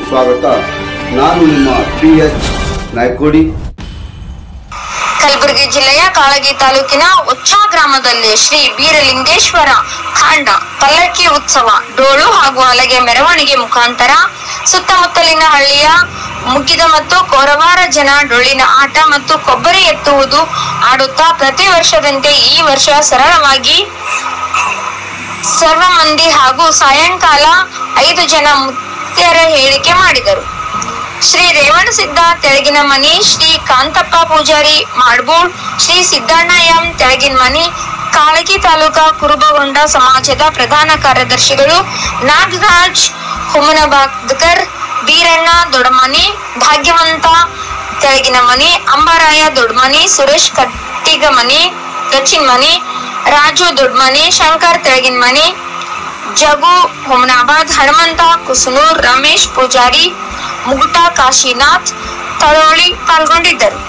ಸ್ವಾಗತ. ನಾನು ನಿಮ್ಮ PH ನಾಯ್ಕೋಡಿ. ಕಲಬುರಗಿ ಜಿಲ್ಲೆಯ ಕಾಳಗಿ ತಾಲೂಕಿನ ಉಚ್ಚಾ ಗ್ರಾಮದಲ್ಲಿ ಶ್ರೀ ಬೀರಲಿಂಗೇಶ್ವರ ಖಾಂಡ ಪಲ್ಲಕ್ಕಿ ಉತ್ಸವ ಡೋಳು ಹಾಗೂ ಹಲಗೆ ಮೆರವಣಿಗೆ ಮುಖಾಂತರ ಸುತ್ತಮುತ್ತಲಿನ ಹಳ್ಳಿಯ ಮುಗಿದ ಮತ್ತು ಕೋರವಾರ ಜನ ಡೊಳ್ಳಿನ ಆಟ ಮತ್ತು ಕೊಬ್ಬರಿ ಎತ್ತುವುದು ಆಡುತ್ತಾ ಪ್ರತಿ ವರ್ಷದಂತೆ ಈ ವರ್ಷ ಸರಳವಾಗಿ ಸರ್ವ ಮಂದಿ ಹಾಗೂ ಸಾಯಂಕಾಲ 5 ಜನ ಮುತ್ಯರ ಹೇಳಿಕೆ ಮಾಡಿದರು. ಶ್ರೀ ರೇವಣಸಿದ್ದ ತೆಳಗಿನ ಮನಿ, ಶ್ರೀ ಕಾಂತಪ್ಪ ಪೂಜಾರಿ ಮಾಡ್ಬೋಳ್, ಶ್ರೀ ಸಿದ್ದಣ್ಣ ಎಂ ತೆಳಗಿನ ಮನಿ, ಕಾಳಗಿ ತಾಲೂಕಾ ಕುರುಬಗೊಂಡ ಸಮಾಜದ ಪ್ರಧಾನ ಕಾರ್ಯದರ್ಶಿಗಳು ನಾಗರಾಜ್ ಹುಮನಬಾದ್ಕರ್, ಬೀರಣ್ಣ ದೊಡ್ಡಮನಿ, ಭಾಗ್ಯವಂತ ತೆಳಗಿನ ಮನಿ, ಅಂಬರಾಯ ದೊಡ್ಡಮನಿ, ಸುರೇಶ್ ಕಟ್ಟಿಗಮನಿ ದಕ್ಷಿಣ ಮನಿ, ರಾಜು ದೊಡ್ಡಮನಿ, ಶಂಕರ್ ತೆಳಗಿನ ಮನಿ, ಜಗು ಹುಮನಾಬಾದ್, ಹನುಮಂತ ಕುಸುನೂರ್, ರಮೇಶ್ ಪೂಜಾರಿ, ಮುಗುಟ ಕಾಶಿನಾಥ್ ತಳೋಳಿ ಪಾಲ್ಗೊಂಡಿದ್ದರು.